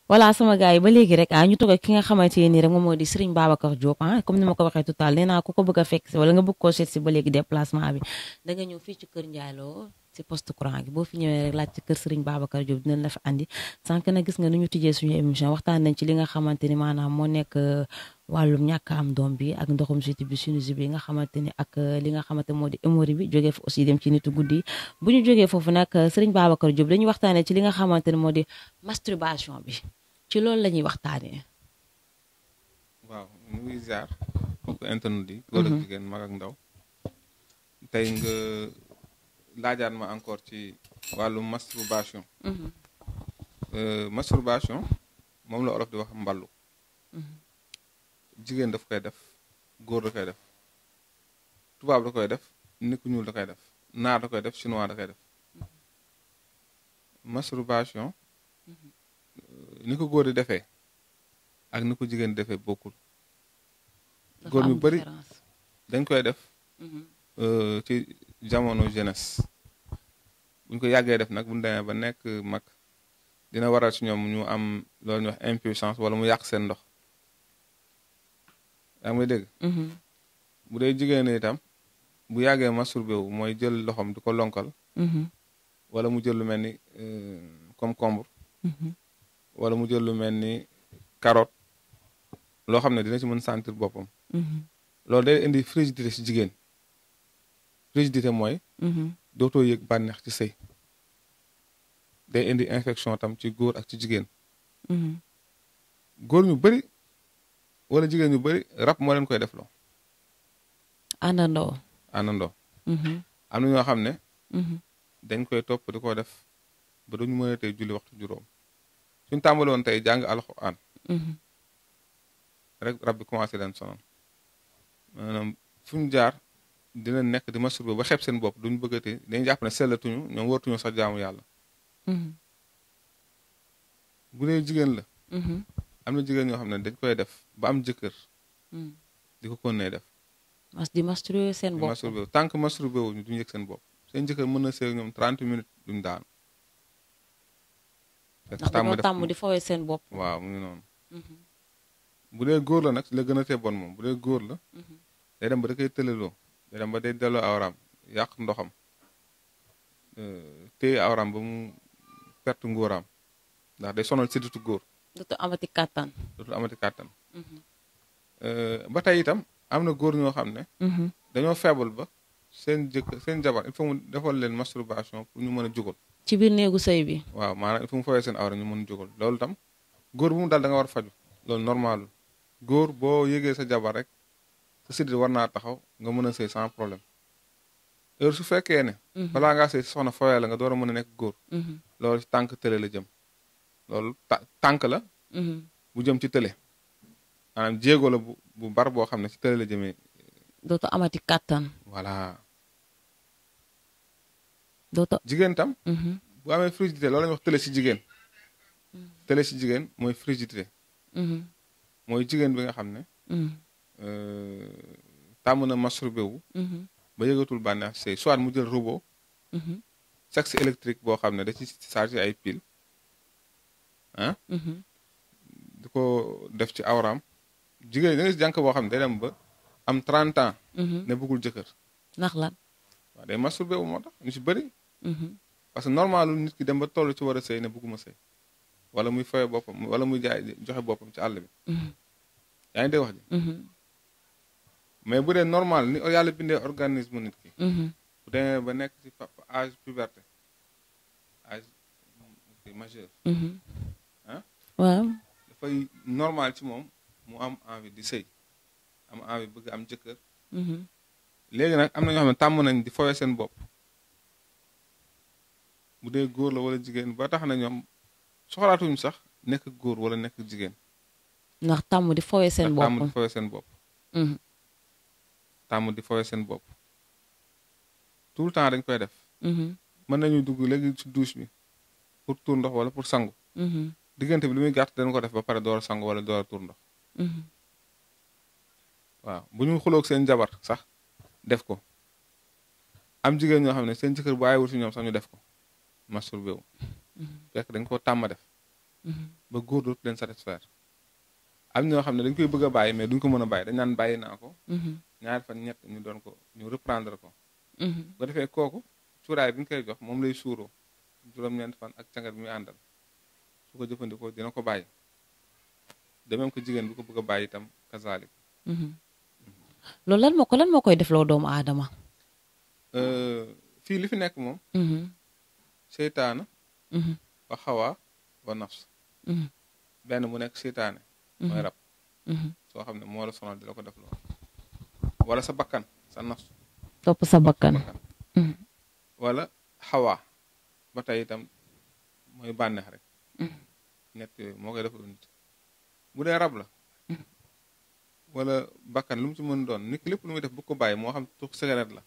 voilà sama gars yi ba léegi rek ñu toog ak ki nga xamante ni rek moom moo di Serigne Babacar Diop comme ni ma ko waxee tout à l'heure nee naa ku ko bëgg a fekk si wala nga bëgg koo seet si ba léegi déplacement bi da nga ñëw fii ci kër Ndiaye Lo si poste courant gi boo fi ñëwee rek laaj ci kër Serigne Babacar Diop dinañ la fi andi sànq na gis nga nu ñu tijjee suñu émission waxtaan nañ ci li nga xamante ni maanaam moo nekk wàllum ñàkk am doom bi ak ndoxum siti bi sinusite bi nga xamante ni ak li nga xamante moo di hémorroïde bi jógee fa aussi dem ci nitu guddi bu ñu jógee foofu nag Serigne Babacar Diop dañuy waxtaanee ci li nga xamante ni moo di masturbation bi ci loolu la ñuy waxtaanee. waaw ñu ngi ziar mbokk internet yi. góor ak jigéen mag ak ndaw. tey nga laajaat ma encore ci wàllu masturbation. Masturbation moom la olof di wax mballu. jigéen daf koy def góor da koy def tubaab da koy def nit ku ñuul da koy def naar da koy def chinois da koy def masturbation. ni ko góor di defee ak ni ko jigéen di defee bokkul. góor ñu bari dañ koy def ci jamono jeunesse buñ ko yàggee def nag buñ demee ba nekk mag dina waral ci ñoom ñu am loolu ñuy wax impuissance wala mu yàq seen ndox yaa ngi may dégg. bu dee jigéen itam bu yàggee masturbé wu mooy jël loxoom di ko lonkal wala mu jël lu mel ni concombre wala mu jël lu mel ni carotte loo xam ne dina ci mën sentir boppam. loolu day indi frigidité ci jigéen. frigidité mooy. dootoo yëg bànneex ci sëy. day indi infection tam ci góor ak ci jigéen. góor ñu bari wala jigéen ñu bari rab moo leen koy def loo. àndandoo. am na ñoo xam ne. dañ koy topp di ko def ba duñu mën a tey julli waxtu juróom. suñ tàmbaloon tey jàng alxuraan rek rab bi commencé leen sonal maanaam fu ñu jaar dina nekk di masturbé ba xeeb seen bopp duñ bëggati dañ jàpp ne sellatuñu ñoom wartuñu sax jaamu yàlla. bu dee jigéen la. am na jigéen ñoo xam ne dañ koy def ba am jëkkër. di ko continuer def. di masturbé seen bopp di masturbé tant que masturbé wuñu duñu yëg seen bopp seen jëkkër mën na seeg ñoom 30 minutes duñ daanu. ndax dañoo tàmm di fawee seen bopp. waaw mu ngi noonu. bu dee góor la nag la gën a tee bon moom bu dee góor la. day dem ba da koy tëleloo day dem ba day delloo awraam yàq ndoxam téye awraam ba mu perte ngóoraam ndax day sonal sidditu góor. dootul amati kàttan. ba tey itam am na góor ñoo xam ne. dañoo faible ba seen jabar il faut mu defal leen masturbation pour ñu mën a jógal. ci biir néegu sëy bi. waaw maanaam il faut mu fawee seen awra ñu mën a jógal loolu tam góor bu mu dal da nga war a faju loolu normalul góor boo yëgee sa jabar rek sa siddit war naa taxaw nga mën a sëy sans problème heure su fekkee ne. balaa ngaa sëy soxna fawee la nga door a mën a nekk góor. loolu ci tànk tële la jëm loolu tànk la. bu jëm ci tële maanaam jéego la bu bar boo xam ne ci tële la jëmee. dootu amati kàttan. voilà. jigéen tam. bu amee frigidité loolu la ñuy wax tële si jigéen. tële si jigéen mooy frigidité. mooy jigéen bi nga xam ne. tàmm na masturbé wu. ba yëgatul bànneex sëy soit mu jël robot. sexe électrique boo xam ne da ci chargé ay pile di ko def ci awraam jigéen da nga si jànk boo xam ne day dem ba am 30 ans. ne bëggul jëkkër. ndax lan. waaw day masturbé wu moo tax ñu si bëri. parce que normalu nit ki dem ba toll ci war a sëy ne bëgguma sëy wala muy fay boppam wala muy jaay joxe boppam ci àll bi. yaa ngi dégg wax ji. mais bu dee normal ni yàlla bindee organisme nit ki. bu demee ba nekk ci âge puberté âge majeur. waaw. dafay normal ci moom mu am envie di sëy am envie bëgg am jëkkër. léegi nag am na ñoo xam ne tàmm nañ di fowee seen bopp bu dee góor la wala jigéen ba tax na ñoom soxlaatuñu sax nekk góor wala nekk jigéen. ndax tàmm di fowee seen bopp tàmm di fowee seen bopp. tàmm di fowee seen bopp tout le temps dañ koy def. mën nañu dugg léegi ci douche bi pour tuur ndox wala pour sangu. diggante bi li muy gàtt dañ ko def ba pare door a sangu wala door a tuur ndox. waaw bu ñu xuloog seen jabar sax def ko am jigéen ñoo xam ne seen jëkkër bu aayewul si ñoom sax ñu def ko masturbé wu. fekk dañ ko tàmm def. ba góor dootu leen satisfaire am ñoo xam ne dañ koy bëgg a bàyyi mais duñ ko mën a bàyyi dañ naan bàyyi naa ko ñaari fan ñett ñu doon ko ñu reprendre ko bu ko defee kooku cuuraay bi ñu koy jox moom lay suuroo juróom-ñeent fan ak cangat bi muy àndal su ko jëfandikoo dina ko bàyyi de même que jigéen bi ko bëgg a bàyyi itam kazalik loolu lan moo koy defloo doomu aadama. fii li fi nekk moom seytaana wa xawaa wa nafs benn mu nekk seytaane mooy rab soo xam ne moo la sonal di la ko def loolu wala sa bakkan sa nafs topp sa bakkan wala xawaa ba tey itam mooy bànneex rek ñett yooyu moo koy def lu nit bu dee rab la wala bakkan lu mu ci mën doon nit ki lépp lu muy def bëgg ko bàyyi moo xam tux cigarette la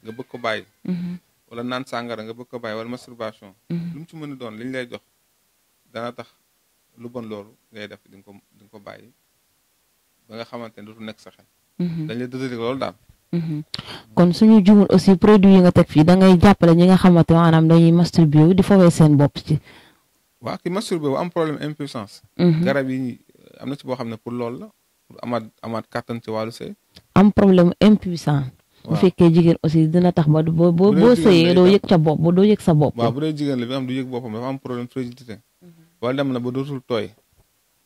nga bëgg ko bàyyi wala naan sàngara nga bëgg ko bàyyi wala masturbation lu mu ci mën doon li ñu lay jox dana tax lu bon loolu ngay def di nga ko bàyyi ba nga xamante ne dootu nekk sa xel dañ lay dëdëri loolu daal kon suñu jumul aussi produit yi nga teg fii da ngay jàppale ñi nga xamante maanaam dañuy masturbé wu di fowee seen bopp ci waaw ki masturbé wu am problème impuissance garab yi am na ci boo xam ne pour loolu la pour amaat kàttan ci wàllu sëy am problème impuissant bu fekkee jigéen aussi dina tax ba boo sëyee doo yëg sa bopp ba doo yëg sa bopp waaw bu dee jigéen la bi am du yëg boppam dafa am problème frigidité wala dem na ba dootul tooy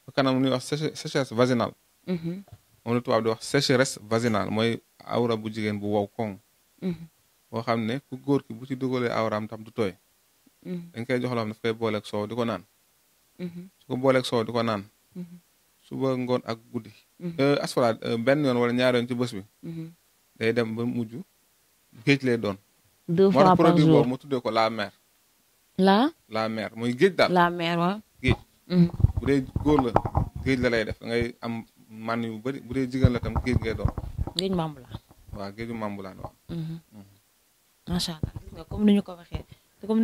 ba kanam ñuy wax sécheresse vaginale moom la tubaab di wax sécheresse vaginale mooy awra bu jigéen bu wow koŋ boo xam ne ku góor ki bu ci dugalee awraam tam du tooy dañ koy jox loo xam ne daf koy booleeg soow di ko naan su ko booleeg soow di ko naan suba ngoon ak guddi asfala benn yoon wala ñaari yoon ci bés bi day dem ba mujj géej lay doon 2 fois par produit jour boobu mu tuddee ko la mer la mer mooy géej daal la mer waaw géej bu dee góor la géej la lay def da ngay am man yu bëri bu dee jigéen la tam géej ngay doon géej mambulaan waaw géeju mambulaan waaw macha allah gis nga comme ni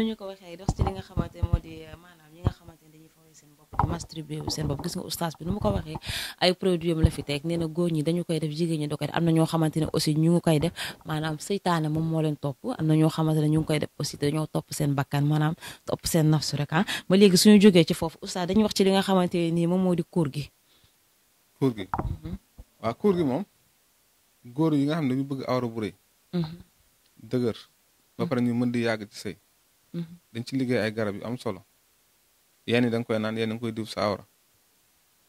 ñu ko waxee dox ci li nga xamante moo di maanaam ñi nga xamante ne dañuy fawee seen bopp di masturbé wu seen bopp gis nga oustaz bi nu mu ko waxee ay produit am la fi teg nee na góor ñi dañu koy def jigéen ñi da koy def am na ñoo xamante ne aussi ñu ngi koy def maanaam seytaane moom moo leen topp am na ñoo xamante ne ñu ngi koy def aussi dañoo topp seen bakkan maanaam topp seen nafsu rek ba léegi suñu jógee ci foofu oustaz dañuy wax ci li nga xamante ne nii moom moo di kuur gi waaw kuur gi moom góor yi nga xam ne dañu bëgg awra bu rëy dëgër ba pare ñu mën di yàgg ci sëy dañ ci liggéey ay garab yu am solo yenn yi da nga koy naan yenn nga koy diw sa awra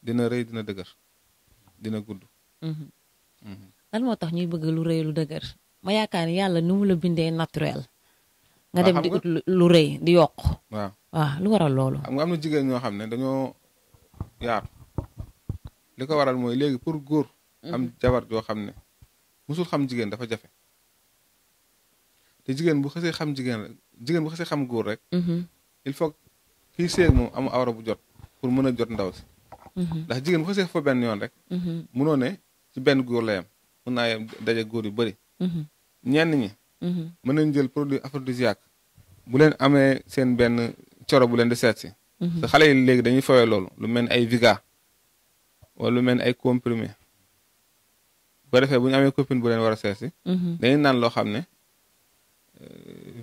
dina rëy dina dëgër dina gudd lan moo tax ñuy bëgg lu rëy lu dëgër ma yaakaar ni yàlla ni mu la bindee naturel nga dem di ut lu rëy di yokk waaw lu waral loolu xam nga am na jigéen ñoo xam ne dañoo yaatu li ko waral mooy léegi pour góor am jabar joo xam ne musul xam jigéen dafa jafe te jigéen bu xasee xam jigéen bu xasee xam góor rek il faut kii séeg moom am awra bu jot pour mën a jot ndaw si ndax jigéen bu xasee fa benn yoon rek munoo ne ci benn góor la yam mun naa yem daje góor yu bëri ñenn ñi mën nañ jël produit aphrodisiaque bu leen amee seen benn coro bu leen di seet si te xale yi léegi dañuy fawee loolu lu mel ni ay Viga wala lu mel ni ay comprimé bu ko defee bu ñu amee copine bu leen war a seet si dañuy naan loo xam ne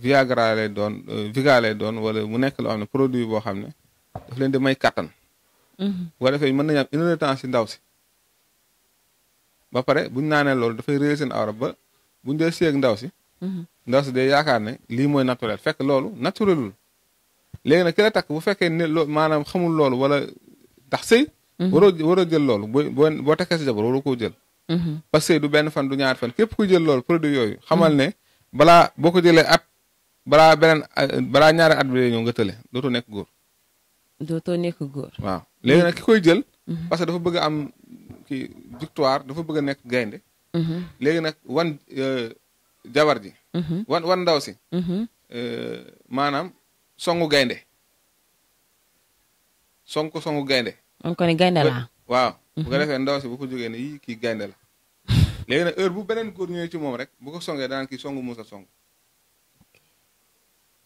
Viagra lay doon Viga lay doon wala mu nekk loo xam ne produit boo xam ne daf leen di may kattan bu ko defee mën nañu am 1 heure de temps si ndaw si ba pare buñu naanee loolu dafay réer seen awra ba buñu dee séeg ndaw si day yaakaar ne lii mooy naturel fekk loolu naturelul léegi nag ki la takk bu fekkee ne maanaam xamul loolu wala tax sëy waroo jël loolu boo takkee si jabar waroo koo jël parce que du benn fan du ñaari fan képp ku jël loolu produit yooyu xamal ne balaa boo ko jëlee at balaa ñaari at bi lay ñëw nga tële dootoo nekk góor waaw léegi nag ki koy jël parce que dafa bëgg a am kii victoire dafa bëgg a nekk gaynde léegi nag wan jabar ji wan ndaw si maanaam songu gaynde songu gaynde on ko ne gaynde la waaw bu ko defee ndaw si bu ko jógee ne yii kii gaynde la léegi nag heure bu beneen góor ñëwee ci moom rek bu ko songee daan kii songu muusa song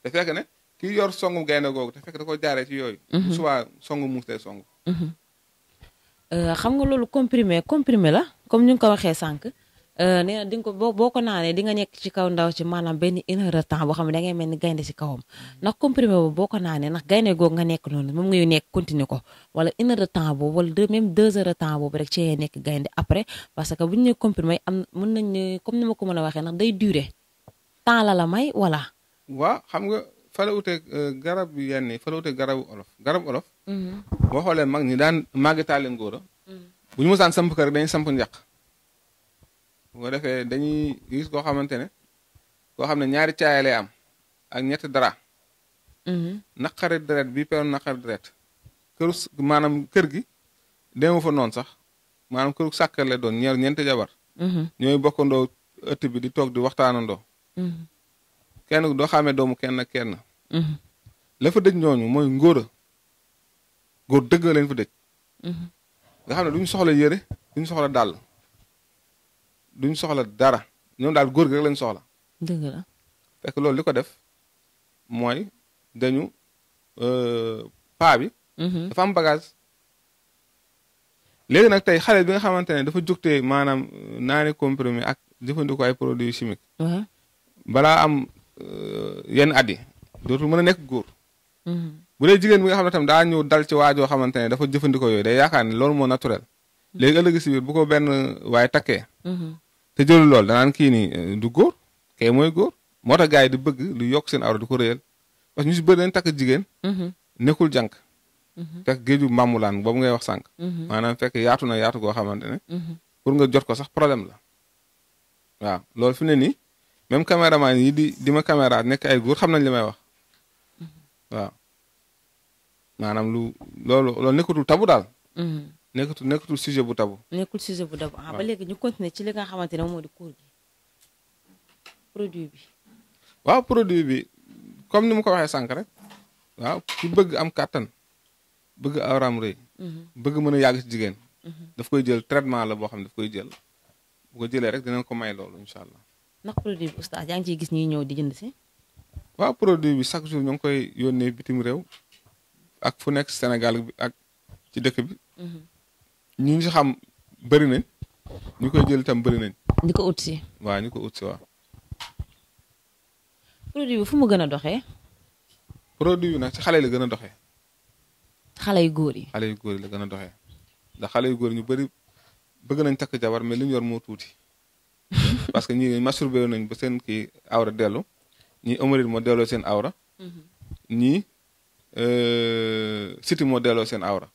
te fekk ne kii yor songu gaynde googu te fekk da ko jaaree ci yooyu soit songu muus lay song xam nga loolu comprimé la comme ñu ngi ko waxee sànq nee na di nga ko boo ko naanee di nga nekk ci kaw ndaw ci maanaam benn 1 heure de temps boo xam ne da ngay mel ni gaynde si kawam ndax comprimé boobu boo ko naanee ndax gaynde googu nga nekk noonu moom ngay nekk continuer ko wala 1 heure de temps boobu wala même 2 heures de temps boobu rek ci ngay nekk gaynde après parce que bu ñu nee comprimé am mën nañ ne comme ni ma ko mën a waxee ndax day durer temps la may wala. waaw xam nga fa la uteeg garab yenn yi fa la uteeg garabu olof. boo xoolee mag ñi daan màggataale ngóora. bu ñu mosaan samp kër dañuy samp njaq. bu ko defee dañuy gis koo xamante ne koo xam ne ñaari caaya lay am ak ñetti dara. naqari deret bi peroon naqari deret maanaam kër gi dema fa noonu sax maanaam këru sàkkar la doon ñeenti jabar. ñooy bokkandoo ëtt bi di toog di waxtaanandoo. kenn doo xamee doomu kenn ak kenn. la fa dëj ñooñu mooy ngóora góor dëgg leen fa dëj. nga xam ne duñu soxla yëre duñu soxla dàll duñu soxla dara ñoom daal góor gi rek lañ soxla. dëgg la fekk loolu li ko def mooy dañu paa bi. dafa am bagage. léegi nag tey xale bi nga xamante ne dafa jógtee maanaam naani comprimé ak jëfandikoo ay produits chimiques. balaa am yenn at yi dootul mën a nekk góor. bu dee jigéen bi nga xam ne tam daa ñëw dal ci waajoo xamante ne dafa jëfandikoo yooyu day yaakaar ne loolu moo naturel. léegi ëllëg si biir bu ko benn waaye takkee. te jëlul loolu danaan kii nii du góor kay mooy góor moo tax gars yi di bëgg lu yokk seen awra di ko réyal parce que ñu si bëri dañ takk jigéen. nekkul jànk. fekk géeju màmmulaan boobu ngay wax sànq. maanaam fekk yaatu na yaatu goo xamante ne. pour nga jot ko sax problème la. waaw loolu fi ne nii même caméraman yi di ma caméra nekk ay góor xam nañ li may wax. waaw maanaam loolu nekkatul tabu daal. nekkatul sujet bu tabu. nekkul sujet bu tabu ba léegi ñu continuer ci li nga xamante ne moo di kuur gi produit bi. waaw produit bi comme ni mu ko waxee sànq rek waaw ki bëgg am kàttan bëgg awraam rëy. bëgg mën a yàgg ci jigéen. daf koy jël traitement la boo xam ne daf koy jël bu ko jëlee rek dinañ ko may loolu incha allah. ndax produit bi oustaz yaa ngi ciy gis ñuy ñëw di jënd si. waaw produit bi chaque jour ñu ngi koy yónnee bitim réew ak fu nekk Sénégal bi ak ci dëkk bi. ñu ngi xam bëri nañ ñu koy jël itam bëri nañ. di ko ut si. waaw ñu ko ut si waaw. produit bi fu mu gën a doxee. produit bi nag ci xale la gën a doxee. xale yu góor yi. xale yu góor yi la gën a doxee ndax xale yu góor ñu bëri bëgg nañ takk jabar mais li ñu yor moo tuuti parce que ñii masturbé nañ ba seen kii awra dellu ñii hémorroïde moo delloo seen awra. ñii siti moo delloo seen awra.